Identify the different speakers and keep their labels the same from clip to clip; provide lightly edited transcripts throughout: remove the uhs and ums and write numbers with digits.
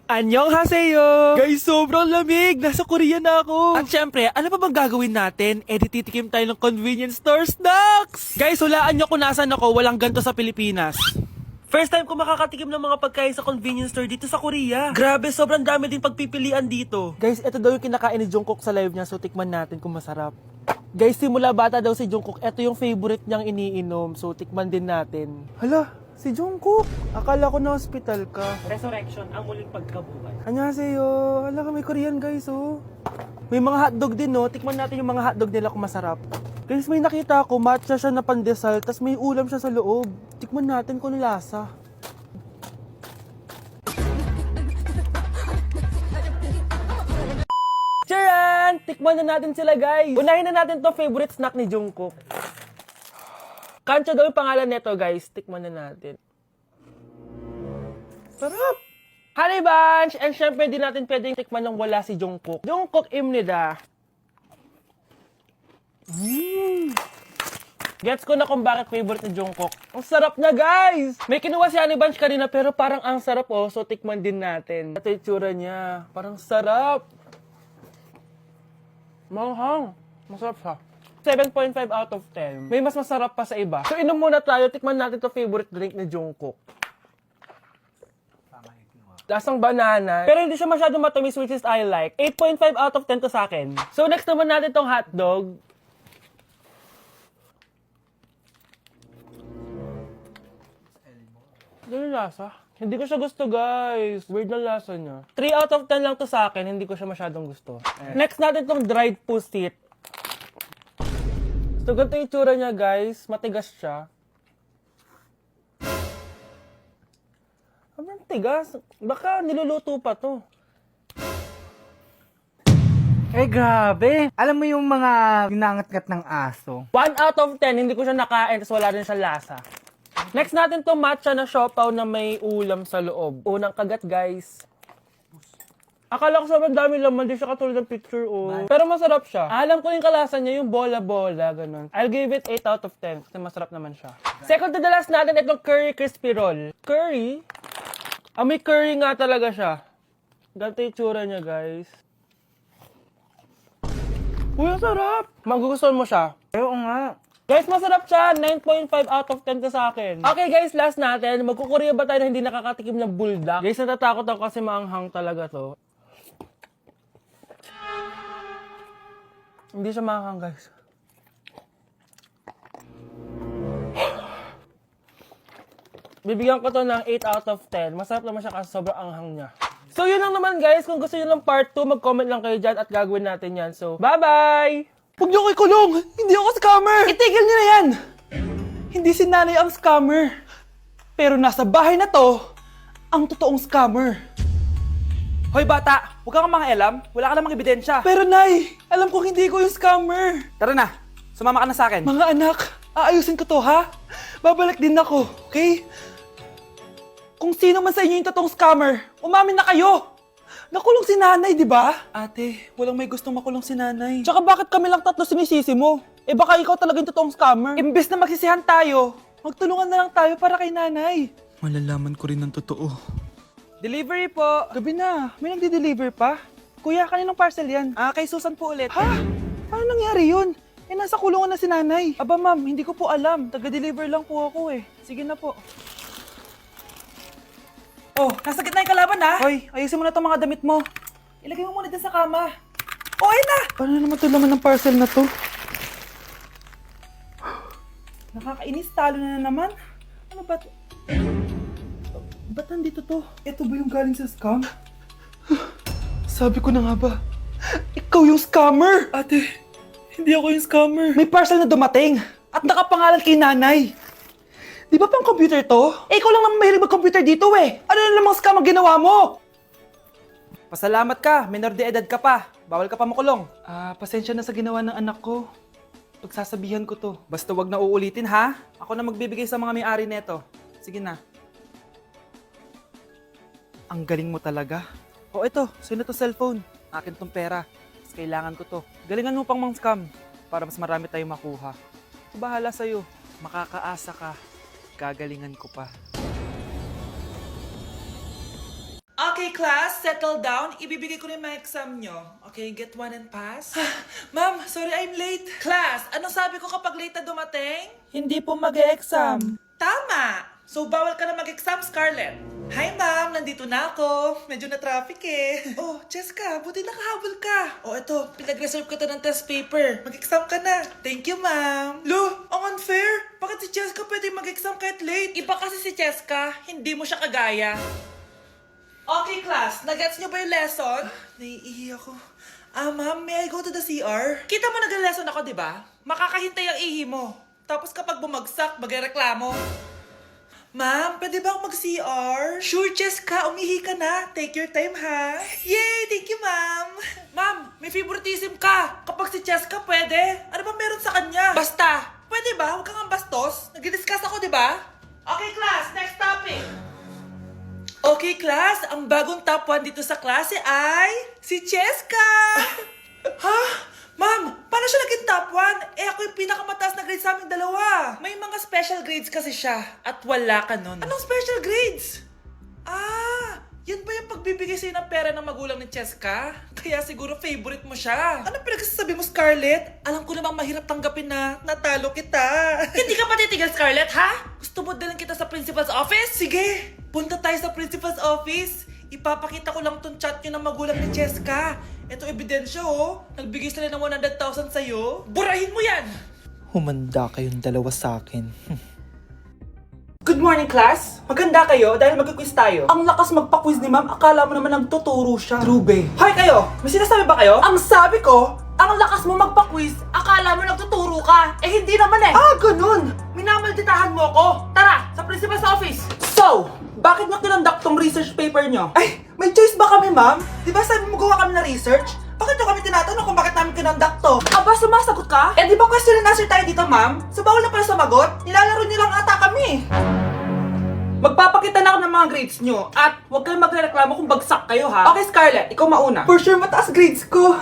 Speaker 1: Annyeonghaseyo! Guys, sobrang lamig! Nasa Korea na ako! At syempre, ano pa bang gagawin natin? Titikim tayo ng convenience store snacks! Guys, hulaan nyo kung nasan ako, walang ganto sa Pilipinas. First time ko makakatikim ng mga pagkain sa convenience store dito sa Korea. Grabe, sobrang dami din pagpipilian dito. Guys, ito daw yung kinakain ni Jungkook sa live niya, so tikman natin kung masarap. Guys, simula bata daw si Jungkook, ito yung favorite niyang iniinom, so tikman din natin. Hala, si Jungkook! Akala ko na hospital ka. Resurrection, ang muling pagkabuhay. Annyeonghaseyo! Hala ka, may Korean guys, oh. May mga hotdog din, no? Tikman natin yung mga hotdog nila kung masarap. Guys, may nakita ako, matcha siya na pandesal, tas may ulam siya sa loob. Tikman natin kung lasa. Charan! Tikman na natin sila, guys. Unahin na natin to favorite snack ni Jungkook. Kancho daw yung pangalan nito, guys. Tikman na natin. Sarap! Honey Bunch! And syempre, di natin pwedeng tikman nang wala si Jungkook. Jungkook imnida. Gets ko na kung bakit favorite ni Jungkook. Ang sarap na, guys! May kinuha si Honey Bunch kanina pero parang ang sarap, oh. So, tikman din natin. Ito yung tsura niya. Parang sarap. Manghang. Masarap siya. 7.5 out of 10. May mas masarap pa sa iba. So, inom muna tayo. Tikman natin to favorite drink ni Jungkook. Lasang banana. Pero hindi siya masyadong matamis, which is I like. 8.5 out of 10 to sa akin. So, next naman natin tong hotdog. Ganun lasa. Hindi ko siya gusto, guys. Weird na lasa niya. 3 out of 10 lang to sa akin. Hindi ko siya masyadong gusto. Next natin tong dried pusit. So, ganito yung itsura niya, guys. Matigas siya. Ang tigas. Baka niluluto pa to.
Speaker 2: Eh, grabe. Alam mo yung mga ginangat-ngat ng aso?
Speaker 1: 1 out of 10, hindi ko siya nakain, tapos wala rin siya lasa. Next natin to matcha na siopaw na may ulam sa loob. Unang kagat, guys. Akala ko sobrang dami laman, di siya katulad ng picture, oh. Pero masarap siya. Alam ko yung kalasa niya, yung bola-bola, ganun. I'll give it 8 out of 10, kasi masarap naman siya. Second to the last natin, itong curry crispy roll. Curry? May curry nga talaga siya. Ganito yung tsura niya, guys. Uy, ang sarap! Magugustuhan mo siya.
Speaker 2: Oo nga.
Speaker 1: Guys, masarap siya. 9.5 out of 10 ka sa akin. Okay, guys, last natin. Magkukurya ba tayo na hindi nakakatikim ng buldak? Guys, natatakot ako kasi maanghang talaga to. Hindi siya maanghang, guys. Bibigyan ko to ng 8 out of 10. Masarap naman siya kasi sobrang anghang niya. So, yun lang naman, guys. Kung gusto nyo ng part 2, mag-comment lang kayo dyan at gagawin natin yan. So, bye-bye! Huwag niyo ko ikulong! Hindi ako scammer! Itigil niyo na yan! Hindi si nanay ang scammer. Pero nasa bahay na to, ang totoong scammer. Hoy bata, huwag kang mangialam. Wala ka namang ebidensya. Pero nay, alam ko hindi ko yung scammer. Tara na, sumama ka na sa akin. Mga anak, aayusin ko to ha? Babalik din ako, okay? Kung sino man sa inyo yung totoong scammer, umamin na kayo! Nakulong si nanay, di ba? Ate, walang may gustong makulong si nanay. Tsaka bakit kami lang tatlo sinisisi mo? Eh baka ikaw talaga yung totoong scammer. Imbes na magsisihan tayo, magtulungan na lang tayo para kay nanay.
Speaker 3: Malalaman ko rin ang totoo.
Speaker 1: Delivery po! Gabi na, may nagde-deliver pa? Kuya, kaninong parcel yan? Kay Susan po ulit. Ha? Paano nangyari yun? Eh, nasa kulungan na si nanay. Aba ma'am, hindi ko po alam. Taga-deliver lang po ako eh. Sige na po. Oh, nasa gitna yung kalaban ha? Hoy, ayusin mo na itong mga damit mo. Ilagay mo muna dyan sa kama. Oh, ayun na! Paano naman ito laman ng parcel na to? Nakakainis, talo na naman. Ano ba ito? Ba't nandito to? Ito ba yung galing sa scam? Sabi ko na nga ba, ikaw yung scammer! Ate, hindi ako yung scammer. May parcel na dumating at nakapangalan kay nanay. Di ba pang computer to? Eh, ikaw lang naman mahilig mag-computer dito eh. Ano na namang scam ang ginawa mo? Pasalamat ka, minor de edad ka pa. Bawal ka pa makulong. Pasensya na sa ginawa ng anak ko. Pagsasabihan ko to. Basta wag na uulitin ha. Ako na magbibigay sa mga may-ari neto. Sige na. Ang galing mo talaga. O ito, sino to cellphone? Akin tong pera. Mas kailangan ko to. Galingan mo pang mang-scam para mas marami tayong makuha. Bahala sa'yo. Makakaasa ka. Gagalingan ko pa. Okay
Speaker 4: Okay, class, settle down. Ibibigay ko na yung mga exam nyo. Okay, get one and pass. Ma'am, sorry I'm late. Class, anong sabi ko kapag late na dumating?
Speaker 1: Hindi po mag-e-exam.
Speaker 4: Tama! So, bawal ka na mag-exam, Scarlett. Hi, ma'am. Nandito na ako. Medyo na-traffic eh. Oh, Jessica, buti nakahabol ka. Oh, eto. Pinag-reserve ko to ng test paper. Mag-exam ka na. Thank you, ma'am. Lo, ang unfair. Bakit si Jessica pwede mag-exam kahit late? Iba kasi si Jessica. Hindi mo siya kagaya. Okay, class. Nagets niyo ba yung lesson? Naiihi ako. Ma'am, may I go to the CR? Kita mo nag-lesson ako, di ba? Makakahintay ang ihi mo. Tapos kapag bumagsak, magreklamo. Ma'am, pwede ba akong mag-CR? Sure, Jessica. Umihi ka na. Take your time, ha? Yay! Thank you, ma'am. Ma'am, may favoritism ka. Kapag si Jessica, pwede. Ano ba meron sa kanya? Basta. Pwede ba? Huwag kang bastos. Nag-discuss ako, di ba? Okay, class. Next topic. Okay, class. Ang bagong top 1 dito sa klase ay si Jessica. Ha? Ma'am, paano siya naging top 1? Eh ako yung pinakamataas na grade sa aming dalawa. May mga special grades kasi siya at wala ka nun. Anong special grades? Yan ba yung pagbibigay sa'yo ng pera ng magulang ni Cheska? Kaya siguro favorite mo siya. Ano pinagsasabi mo, Scarlett? Alam ko namang mahirap tanggapin na natalo kita. Hindi ka pa titigil, Scarlett, ha? Gusto mo dalhin kita sa principal's office? Sige, punta tayo sa principal's office. Ipapakita ko lang tong chat nyo ng magulang ni Cheska. Ito ebidensya, oh. Nagbigay sila ng 100,000 sa'yo. Burahin mo yan!
Speaker 5: Humanda kayong dalawa sa akin.
Speaker 4: Good morning, class. Maganda kayo dahil mag-quiz tayo. Ang lakas magpa-quiz ni ma'am, akala mo naman nagtuturo siya. True, babe. Hoy kayo, may sinasabi ba kayo? Ang sabi ko, ang lakas mo magpa-quiz, akala mo nagtuturo ka. Eh hindi naman eh. Ganun. Minamalditahan mo ako. Tara, sa principal's office. So, bakit nyo kinonduct tong research paper nyo? Ay, may choice ba kami, ma'am? Di ba sabi mo gawa kami na research? Bakit nyo kami tinatanong kung bakit namin kinonduct to? Aba, sumasagot ka? Eh di ba question and answer tayo dito, ma'am? So bawal na pala sumagot? Nilalaro nyo lang ata kami. Magpapakita na ako ng mga grades nyo at huwag kayong magreklamo kung bagsak kayo, ha? Okay, Scarlett, ikaw mauna. For sure, mataas grades ko.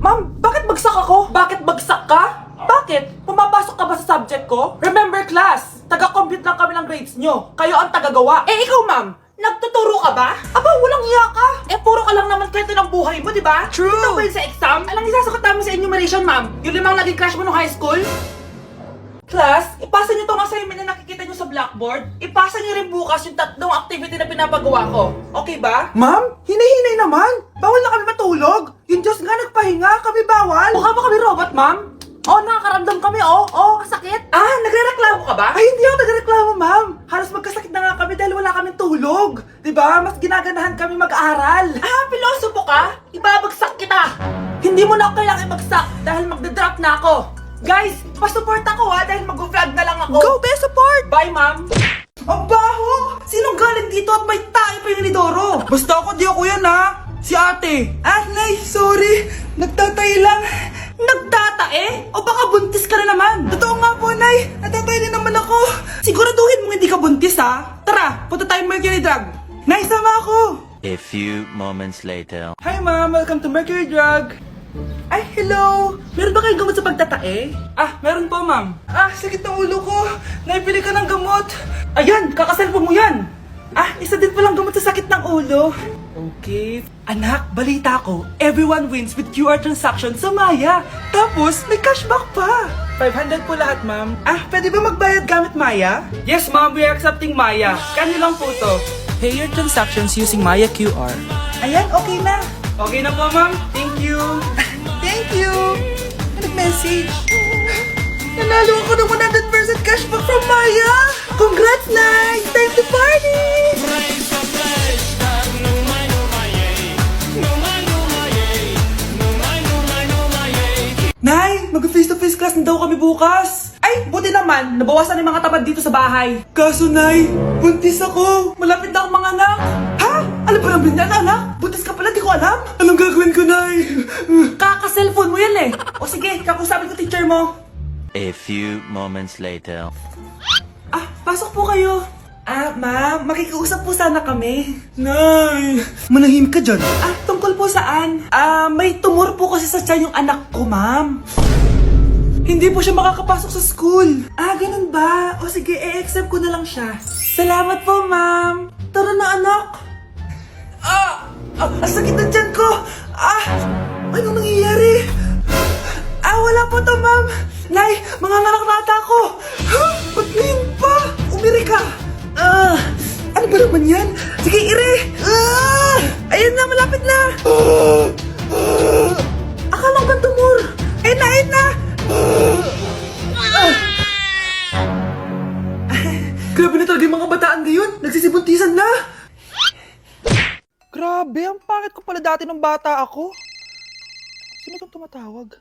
Speaker 4: Ma'am, bakit bagsak ako? Bakit bagsak ka? Bakit? Pumapasok ka ba sa subject ko? Remember, class, taga-compute lang kami ng grades nyo. Kayo ang tagagawa. Eh, ikaw, ma'am, nagtuturo ka ba? Aba, walang iya ka. Eh, puro ka lang naman kwento ng buhay mo, di ba? True. Ito ba yun sa exam? Alang isasagot namin sa enumeration, ma'am. Yung limang naging crush mo nung high school? Class, ipasa niyo tong assignment na nakikita niyo sa blackboard. Ipasa niyo rin bukas yung tatlong activity na pinapagawa ko. Okay ba? Ma'am, hinay-hinay naman. Bawal na kami matulog. Yung Diyos nga nagpahinga, kami bawal. Mukha ba kami robot, ma'am? Nakakaramdam kami, kasakit. Nagrereklamo ka ba? Ay, hindi ako nagrereklamo, ma'am. Halos magkasakit na nga kami dahil wala kaming tulog. Diba? Mas ginaganahan kami mag-aral. Pilosopo ka? Ibabagsak kita. Hindi mo na ako kailangan ibagsak dahil magdadrop na ako. Guys, pasupport ako dahil mag-vlog na lang ako. Go, be support! Bye, ma'am. Ang baho! Sinong galing dito at may tae pa yung Lidoro? Basta ako, di ako yan, ha? Si ate. Nay, sorry. Nagtatay lang. Nagtatae? O baka buntis ka na naman? Totoo nga po, Nay. Natatay din naman ako. Siguraduhin mo hindi ka buntis, ha? Tara, punta tayong Mercury Drug. Nay, sama ako.
Speaker 6: A few moments later.
Speaker 4: Hi, ma'am. Welcome to Mercury Drug. Ay, hello! Meron ba kayong gamot sa pagtatae? Meron po, ma'am. Sakit ng ulo ko. Naipili ka ng gamot. Ayan, kakaselfon mo yan. Isa din palang gamot sa sakit ng ulo. Okay. Anak, balita ko, everyone wins with QR transaction sa Maya. Tapos, may cashback pa. 500 po lahat, ma'am. Pwede ba magbayad gamit Maya? Yes, ma'am. We are accepting Maya. Kano lang po to?
Speaker 5: Pay your transactions using Maya QR.
Speaker 4: Ayan, okay na. Okay na po, ma'am. Thank you. Thank you. Nag-message. Nanalo ako ng 100% cashback from Maya. Congrats, Nay! Time to party! Nay, mag-face-to-face class na daw kami bukas. Ay, buti naman. Nabawasan yung mga tamad dito sa bahay. Kaso, Nay, buntis ako. Malapit na akong mga anak. Ha? Alam ba namin yan, anak? Buntis ka pala, di ko alam. Anong gagawin ko, Nay? Kaka-cellphone mo yan eh. O sige, kakusapin ko teacher mo.
Speaker 6: A few moments later.
Speaker 4: Pasok po kayo. Ma'am, makikiusap po sana kami. Nay, manahimik ka dyan. Tungkol po saan? May tumor po kasi sa tiyan yung anak ko, ma'am. Hindi po siya makakapasok sa school. Ganun ba? O sige, i-accept ko na lang siya. Salamat po, ma'am. Tara na, anak! Ang sakit na tiyan ko! Anong nangyayari? Wala po to, ma'am! Nay, manganganak na ata ako! Ba't ngayon pa? Umiri ka! Ano ba naman yan? Sige, ire! Ayun na, malapit na! Akala ko ba tumor? Ayun na! Grabe na talaga yung mga bataan ngayon! Nagsisibuntisan na!
Speaker 5: Grabe, ang pangit ko pala dati nung bata ako. Sino itong tumatawag?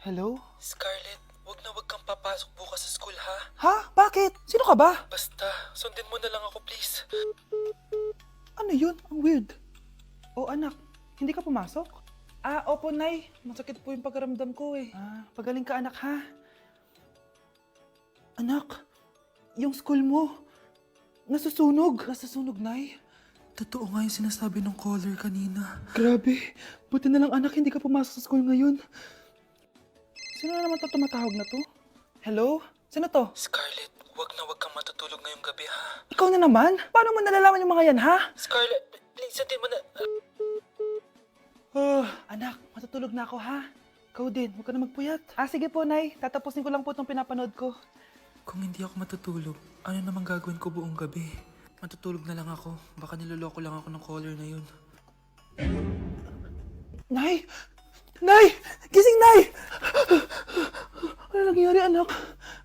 Speaker 5: Hello?
Speaker 3: Scarlett, wag na wag kang papasok bukas sa school ha?
Speaker 5: Ha? Bakit? Sino ka ba?
Speaker 3: Basta, sundin mo na lang ako please.
Speaker 5: Ano yun? Ang weird. Oh anak, hindi ka pumasok? Opo Nay. Masakit po yung pagkaramdam ko eh. Pagaling ka anak ha? Anak, yung school mo, nasusunog. Nasusunog, Nay?
Speaker 3: Totoo nga yung sinasabi ng caller kanina.
Speaker 5: Grabe. Buti na lang anak, hindi ka pumasok sa school ngayon. Sino na naman to tumatawag na to? Hello? Sino to?
Speaker 3: Scarlett, wag na wag kang matutulog ngayong gabi ha?
Speaker 5: Ikaw na naman? Paano mo nalalaman yung mga yan, ha?
Speaker 3: Scarlett, please sundin mo na...
Speaker 5: Anak, matutulog na ako, ha? Ikaw din, huwag ka na magpuyat. Sige po, Nay. Tatapusin ko lang po itong pinapanood ko.
Speaker 3: Kung hindi ako matutulog, ano namang gagawin ko buong gabi? Matutulog na lang ako. Baka niloloko lang ako ng caller na yun.
Speaker 5: Nay! Nay! Gising, Nay! Ano nangyari, anak?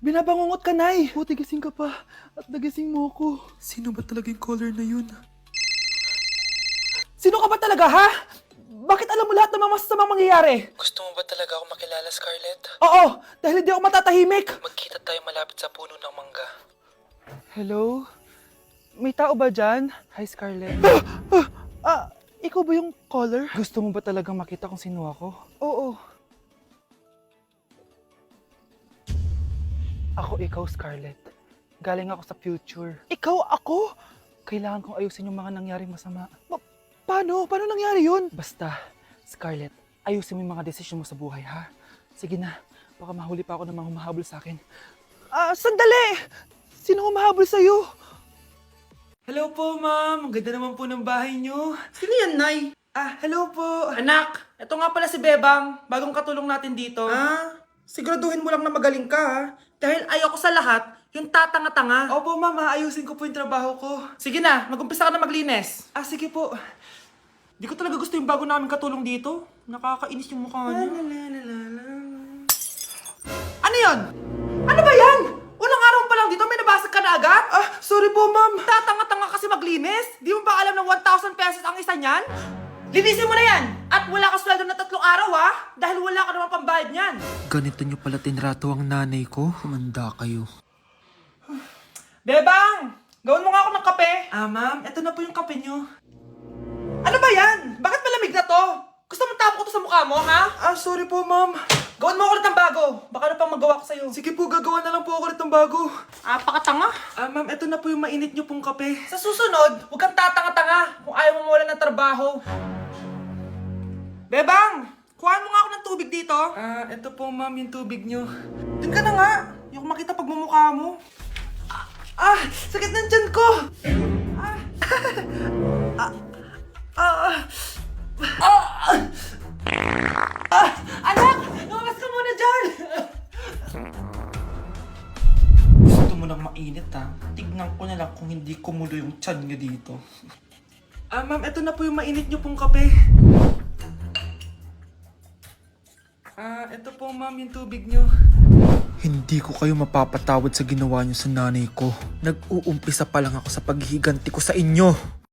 Speaker 5: Binabangungot ka, Nay. Buti gising ka pa. At nagising mo ako.
Speaker 3: Sino ba talaga yung caller na yun?
Speaker 5: Sino ka ba talaga, ha? Bakit alam mo lahat ng mga masasamang mangyayari?
Speaker 3: Gusto mo ba talaga ako makilala, Scarlett?
Speaker 5: Oo, dahil hindi ako matatahimik.
Speaker 3: Magkita tayo malapit sa puno ng mangga.
Speaker 5: Hello? May tao ba dyan? Hi, Scarlett. Ikaw ba yung caller? Gusto mo ba talagang makita kung sino ako? Oo. Ako ikaw, Scarlett. Galing ako sa future. Ikaw ako? Kailangan kong ayusin yung mga nangyaring masama. Paano? Paano nangyari yun? Basta, Scarlett, ayusin mo yung mga desisyon mo sa buhay, ha? Sige na, baka mahuli pa ako ng mga humahabol sa akin. Sandali! Sino humahabol sa'yo?
Speaker 4: Hello po, ma'am. Ang ganda naman po ng bahay niyo. Sino yan, Nay? Hello po.
Speaker 1: Anak, ito nga pala si Bebang. Bagong katulong natin dito.
Speaker 4: Siguraduhin mo lang na magaling ka, ha?
Speaker 1: Dahil ayoko sa lahat, yung tatanga-tanga.
Speaker 4: Opo, ma'am. Ayusin ko po yung trabaho ko.
Speaker 1: Sige na, mag-umpisa ka na maglinis.
Speaker 4: Sige po.
Speaker 1: Di ko talaga gusto yung bago namin katulong dito. Nakakainis yung mukha niya. Ano yun? Ano ba yan? Unang araw pa lang dito, may nabasag ka na agad?
Speaker 4: Sorry po, ma'am.
Speaker 1: Tatanga-tanga kasi maglinis? Di mo ba alam na 1,000 pesos ang isa niyan? Linisin mo na yan! At wala ka sweldo na 3 araw, ha? Dahil wala ka naman pambayad niyan.
Speaker 3: Ganito nyo pala tinrato ang nanay ko? Humanda kayo.
Speaker 1: Bebang! Gawin mo nga ako ng kape.
Speaker 4: Ma'am, eto na po yung kape niyo.
Speaker 1: Ano ba yan? Bakit malamig na to? Gusto mo tapo ko to sa mukha mo, ha?
Speaker 4: Sorry po, ma'am.
Speaker 1: Gawin mo ako ulit ng bago. Baka na pang magawa ko sa'yo.
Speaker 4: Sige po, gagawa na lang po ako ulit ng bago.
Speaker 1: Pakatanga.
Speaker 4: Ma'am, eto na po yung mainit niyo pong kape.
Speaker 1: Sa susunod, huwag kang tatanga-tanga kung ayaw mo mawalan ng trabaho. Bebang! Kuhaan mo nga ako ng tubig dito.
Speaker 4: Eto po, ma'am, yung tubig niyo.
Speaker 1: Doon ka na nga. Yung makita pagmumukha mo.
Speaker 4: Sakit ng tiyan ko!
Speaker 1: Anak! Lumabas ka muna dyan!
Speaker 5: Gusto mo nang mainit, ha? Tignan ko na lang kung hindi kumulo yung tiyan nyo dito.
Speaker 4: Ma'am, eto na po yung mainit niyo pong kape. Eto po, ma'am, yung tubig niyo.
Speaker 3: Hindi ko kayo mapapatawad sa ginawa nyo sa nanay ko. Nag-uumpisa pa lang ako sa paghihiganti ko sa inyo.